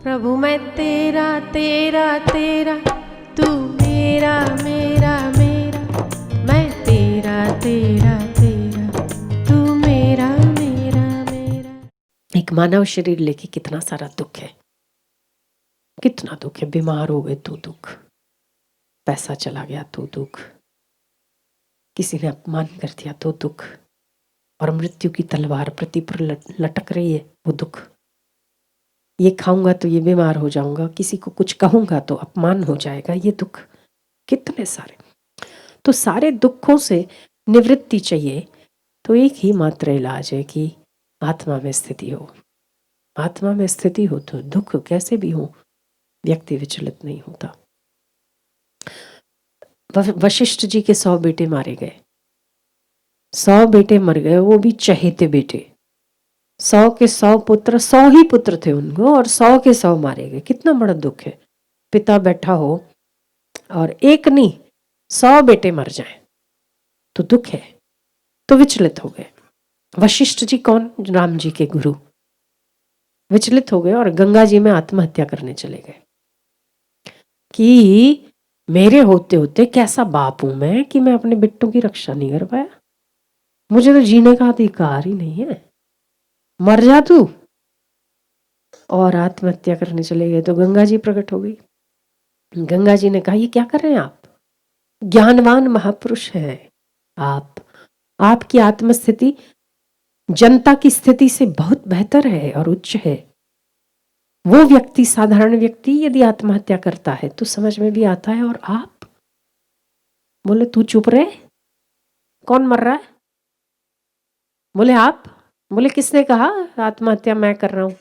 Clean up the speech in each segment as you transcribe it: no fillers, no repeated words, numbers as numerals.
प्रभु मैं तेरा तेरा तेरा, तू मेरा मेरा मेरा, मैं तेरा तेरा तेरा, तू मेरा मेरा मेरा। एक मानव शरीर लेके कितना सारा दुख है, कितना दुख है। बीमार हो गए तो दुख, पैसा चला गया तो दुख, किसी ने अपमान कर दिया तो दुख, और मृत्यु की तलवार पृथ्वी पर लटक रही है वो दुख। ये खाऊंगा तो ये बीमार हो जाऊंगा, किसी को कुछ कहूंगा तो अपमान हो जाएगा, ये दुख कितने सारे। तो सारे दुखों से निवृत्ति चाहिए तो एक ही मात्र इलाज है कि आत्मा में स्थिति हो। आत्मा में स्थिति हो तो दुख कैसे भी हो व्यक्ति विचलित नहीं होता। वशिष्ठ जी के 100 बेटे मारे गए, 100 बेटे मर गए, वो भी चहेते बेटे। 100 के 100 पुत्र, 100 ही पुत्र थे उनको, और 100 के 100 मारे गए। कितना बड़ा दुख है। पिता बैठा हो और एक नहीं 100 बेटे मर जाएं तो दुख है। तो विचलित हो गए। वशिष्ठ जी कौन? राम जी के गुरु। विचलित हो गए और गंगा जी में आत्महत्या करने चले गए कि मेरे होते होते कैसा बाप हूं मैं कि मैं अपने बेटों की रक्षा नहीं कर पाया, मुझे तो जीने का अधिकार ही नहीं है, मर जा तू। और आत्महत्या करने चले गए। तो गंगा जी प्रकट हो गई। गंगा जी ने कहा ये क्या कर रहे हैं आप, ज्ञानवान महापुरुष हैं आप, आपकी आत्मस्थिति जनता की स्थिति से बहुत बेहतर है और उच्च है। वो व्यक्ति, साधारण व्यक्ति यदि आत्महत्या करता है तो समझ में भी आता है, और आप बोले तू चुप रहे, कौन मर रहा है? बोले आप। बोले किसने कहा आत्महत्या मैं कर रहा हूं?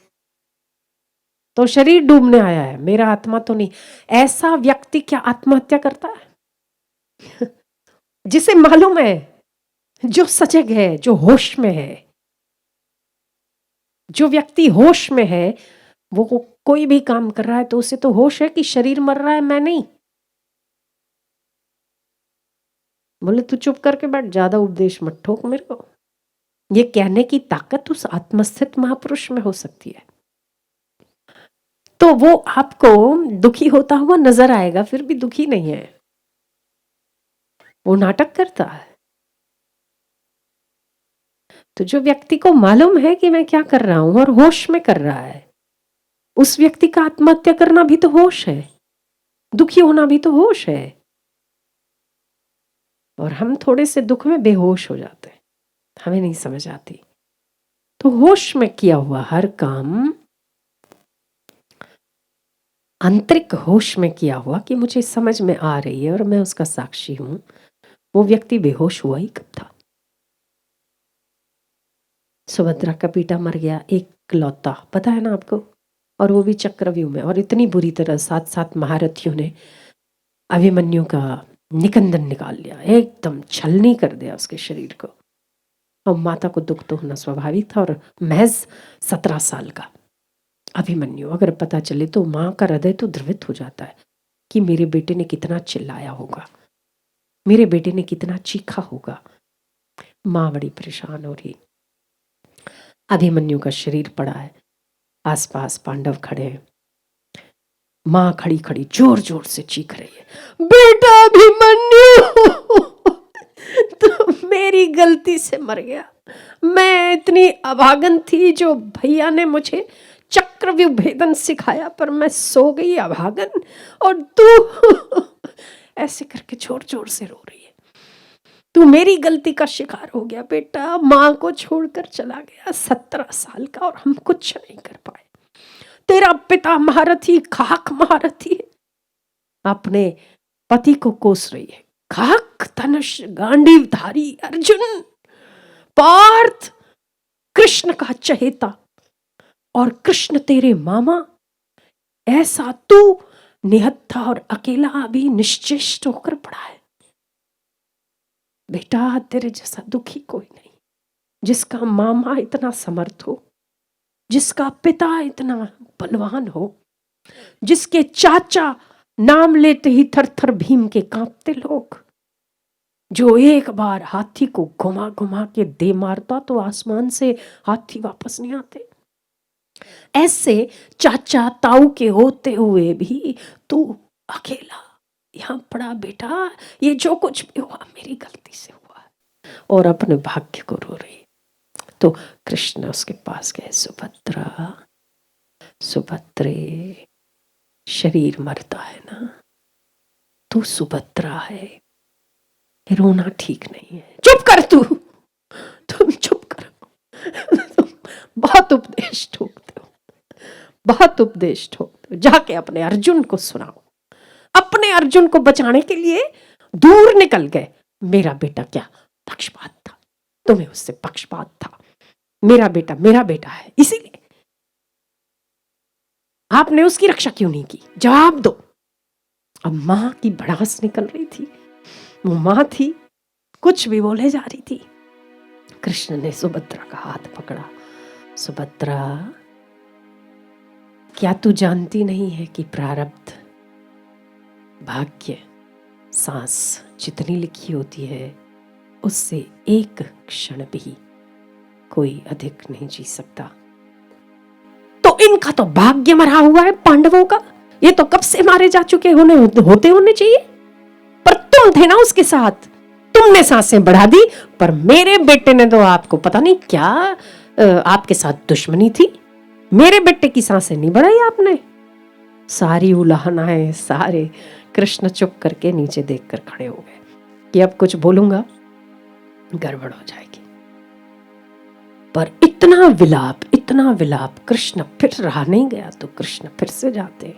तो शरीर डूबने आया है, मेरा आत्मा तो नहीं। ऐसा व्यक्ति क्या आत्महत्या करता है? जिसे मालूम है, जो सजग है, जो होश में है। जो व्यक्ति होश में है वो कोई भी काम कर रहा है तो उसे तो होश है कि शरीर मर रहा है, मैं नहीं। बोले तू चुप करके बैठ, ज्यादा उपदेश मत ठोक मेरे को। ये कहने की ताकत उस आत्मस्थित महापुरुष में हो सकती है। तो वो आपको दुखी होता हुआ नजर आएगा, फिर भी दुखी नहीं है, वो नाटक करता है। तो जो व्यक्ति को मालूम है कि मैं क्या कर रहा हूं और होश में कर रहा है, उस व्यक्ति का आत्महत्या करना भी तो होश है, दुखी होना भी तो होश है। और हम थोड़े से दुख में बेहोश हो जाते हैं, हमें नहीं समझ आती। तो होश में किया हुआ हर काम, आंतरिक होश में किया हुआ कि मुझे समझ में आ रही है और मैं उसका साक्षी हूं, वो व्यक्ति बेहोश हुआ ही कब था। सुभद्रा का बेटा मर गया, एक लौता, पता है ना आपको, और वो भी चक्रव्यूह में। और इतनी बुरी तरह 7 महारथियों ने अभिमन्यु का निकंदन निकाल लिया, एकदम छलनी कर दिया उसके शरीर को। और माता को दुख तो होना स्वाभाविक था, और महज 17 साल का अभिमन्यु, अगर पता चले तो माँ का हृदय तो द्रवित हो जाता है कि मेरे बेटे ने कितना चिल्लाया होगा, मेरे बेटे ने कितना चीखा होगा। माँ बड़ी परेशान हो रही। अभिमन्यु का शरीर पड़ा है, आसपास पांडव खड़े हैं। माँ खड़ी खड़ी जोर जोर से चीख रही है, बेटा अभिमन्यु तो मेरी गलती से मर गया, मैं इतनी अभागन थी, जो भैया ने मुझे चक्रव्यूह भेदन सिखाया, पर मैं सो गई अभागन, और तू ऐसे करके जोर जोर से रो रही है। तू मेरी गलती का शिकार हो गया बेटा, माँ को छोड़कर चला गया 17 साल का, और हम कुछ नहीं कर पाए। तेरा पिता महारथी, खाक महारथी है, अपने पति को कोस रही है। खाक धनुष गांडीवधारी अर्जुन, पार्थ कृष्ण का चहेता, और कृष्ण तेरे मामा, ऐसा तू निहत्था और अकेला अभी निश्चेष्ट होकर पड़ा है। बेटा तेरे जैसा दुखी कोई नहीं, जिसका मामा इतना समर्थ हो, जिसका पिता इतना बलवान हो, जिसके चाचा नाम लेते ही थर थर भीम के कांपते लोग, जो एक बार हाथी को घुमा घुमा के दे मारता तो आसमान से हाथी वापस नहीं आते। ऐसे चाचा ताऊ के होते हुए भी तू अकेला यहाँ पड़ा बेटा, ये जो कुछ भी हुआ मेरी गलती से हुआ, और अपने भाग्य को रो रही। तो कृष्ण उसके पास गए, सुभद्रा, सुभद्रे, शरीर मरता है ना, तू सुभद्रा है, रोना ठीक नहीं है। चुप कर तुम चुप कर। तुम बहुत उपदेश ठोकते हो, बहुत उपदेश ठोकते हो। जाके अपने अर्जुन को सुनाओ। अपने अर्जुन को बचाने के लिए दूर निकल गए। मेरा बेटा क्या पक्षपात था, तुम्हें उससे पक्षपात था। मेरा बेटा है, इसीलिए आपने उसकी रक्षा क्यों नहीं की? जवाब दो। अब मां की भड़ास निकल रही थी, वो मां थी, कुछ भी बोले जा रही थी। कृष्ण ने सुभद्रा का हाथ पकड़ा। सुभद्रा, क्या तू जानती नहीं है कि प्रारब्ध, भाग्य, सांस जितनी लिखी होती है उससे एक क्षण भी कोई अधिक नहीं जी सकता। तो इनका तो भाग्य मरा हुआ है, पांडवों का। ये तो कब से मारे जा चुके होने चाहिए, पर तुम थे ना उसके साथ, तुमने सांसें बढ़ा दी। पर मेरे बेटे ने तो आपको पता नहीं क्या आपके साथ दुश्मनी थी। मेरे बेटे की सांसें नहीं बढ़ाई आपने। सारी उलाहनाएं सारे। कृष्ण चुप करके नीचे देखकर खड़े हो गए कि अब कुछ बोलूंगा गड़बड़ हो जाएगी। पर इतना विलाप कृष्ण फिर रहा नहीं गया, तो कृष्ण फिर से जाते।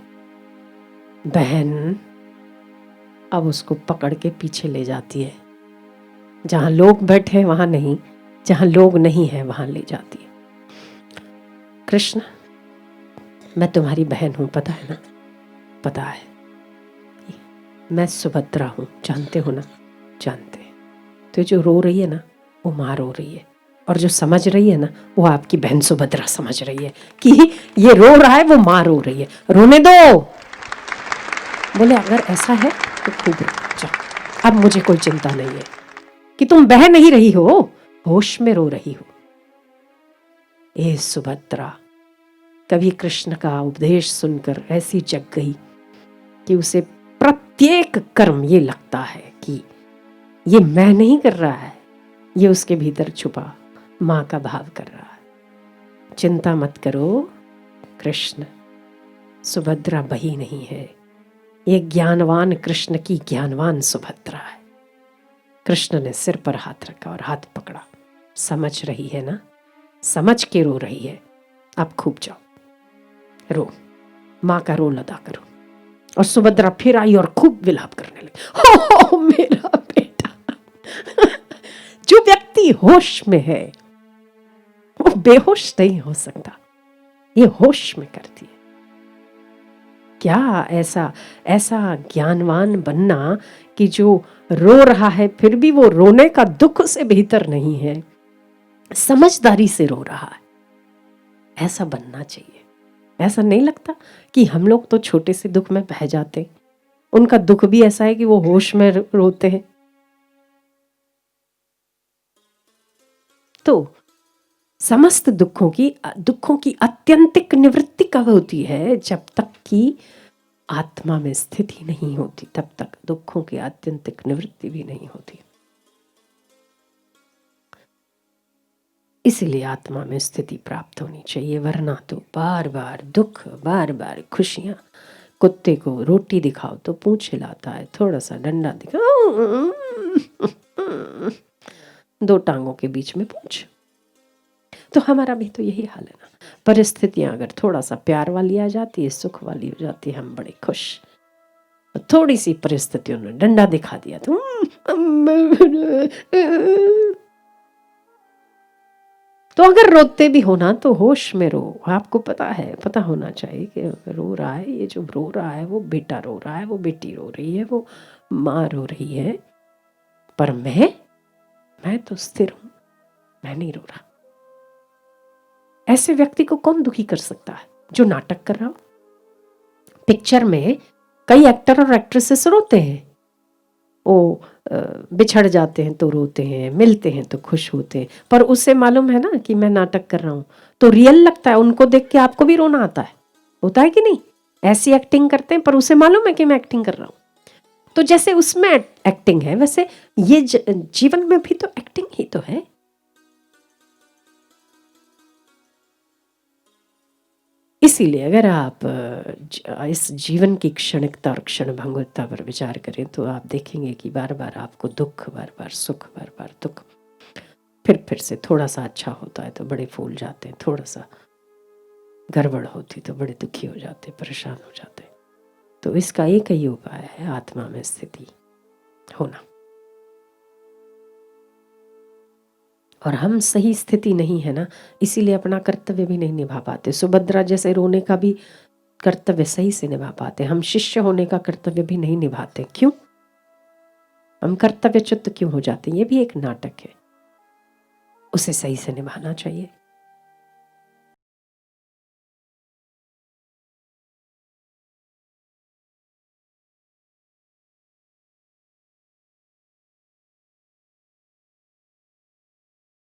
बहन अब उसको पकड़ के पीछे ले जाती है। जहां लोग बैठे वहां नहीं, जहां लोग नहीं है वहां ले जाती है। कृष्ण, मैं तुम्हारी बहन हूं, पता है ना? पता है। मैं सुभद्रा हूं, जानते हो ना? जानते। तो जो रो रही है ना, वो मां रो रही है, और जो समझ रही है ना, वो आपकी बहन सुभद्रा समझ रही है कि ये रो रहा है, वो मां रो रही है। रोने दो। बोले अगर ऐसा है तो खूब रो जाओ, अब मुझे कोई चिंता नहीं है कि तुम बह नहीं रही हो, होश में रो रही हो। ए सुभद्रा कभी कृष्ण का उपदेश सुनकर ऐसी जग गई कि उसे प्रत्येक कर्म ये लगता है कि ये मैं नहीं कर रहा है, ये उसके भीतर छुपा मां का भाव कर रहा है। चिंता मत करो कृष्ण, सुभद्रा बही नहीं है, ये ज्ञानवान कृष्ण की ज्ञानवान सुभद्रा है। कृष्ण ने सिर पर हाथ रखा और हाथ पकड़ा। समझ रही है ना? समझ के रो रही है। अब खूब जाओ, रो, मां का रोल अदा करो। और सुभद्रा फिर आई और खूब विलाप करने लगी। हो मेरा बेटा। जो व्यक्ति होश में है वो बेहोश नहीं हो सकता, ये होश में करती है। क्या ऐसा ज्ञानवान बनना कि जो रो रहा है फिर भी वो रोने का दुख उसे भीतर नहीं है, समझदारी से रो रहा है। ऐसा बनना चाहिए। ऐसा नहीं लगता कि हम लोग तो छोटे से दुख में बह जाते, उनका दुख भी ऐसा है कि वो होश में रोते हैं। तो समस्त दुखों की अत्यंतिक निवृत्ति कब होती है? जब तक कि आत्मा में स्थिति नहीं होती, तब तक दुखों की आत्यंतिक निवृत्ति भी नहीं होती। इसलिए आत्मा में स्थिति प्राप्त होनी चाहिए, वरना तो बार बार दुख, बार बार खुशियां। कुत्ते को रोटी दिखाओ तो पूंछ हिलाता है, थोड़ा सा डंडा दिखाओ, दो टांगों के बीच में पूंछ। तो हमारा भी तो यही हाल है ना। परिस्थितियां अगर थोड़ा सा प्यार वाली आ जाती है, सुख वाली हो जाती है, हम बड़े खुश। थोड़ी सी परिस्थितियों ने डंडा दिखा दिया तो अगर रोते भी होना तो होश में रो। आपको पता होना चाहिए कि रो रहा है, ये जो रो रहा है वो बेटा रो रहा है, वो बेटी रो रही है, वो माँ रो रही है, पर मैं तो स्थिर हूं, मैं नहीं रो रहा। ऐसे व्यक्ति को कौन दुखी कर सकता है? जो नाटक कर रहा हो। पिक्चर में कई एक्टर और एक्ट्रेसेस रोते हैं, वो बिछड़ जाते हैं तो रोते हैं, मिलते हैं तो खुश होते हैं, पर उसे मालूम है ना कि मैं नाटक कर रहा हूँ, तो रियल लगता है। उनको देख के आपको भी रोना आता है, होता है कि नहीं? ऐसी एक्टिंग करते हैं पर उसे मालूम है कि मैं एक्टिंग कर रहा हूँ। तो जैसे उसमें एक्टिंग है, वैसे ये जीवन में भी तो एक्टिंग ही तो है। इसीलिए अगर आप इस जीवन की क्षणिकता और क्षण भंगुरता पर विचार करें तो आप देखेंगे कि बार बार आपको दुख, बार बार सुख, बार बार दुख, फिर से थोड़ा सा अच्छा होता है तो बड़े फूल जाते हैं, थोड़ा सा गड़बड़ होती तो बड़े दुखी हो जाते, परेशान हो जाते। तो इसका एक ही उपाय है, आत्मा में स्थिति होना। और हम सही स्थिति नहीं है ना, इसीलिए अपना कर्तव्य भी नहीं निभा पाते। सुभद्रा जैसे रोने का भी कर्तव्य सही से निभा पाते, हम शिष्य होने का कर्तव्य भी नहीं निभाते। क्यों? हम कर्तव्यच्युत क्यों हो जाते? ये भी एक नाटक है, उसे सही से निभाना चाहिए।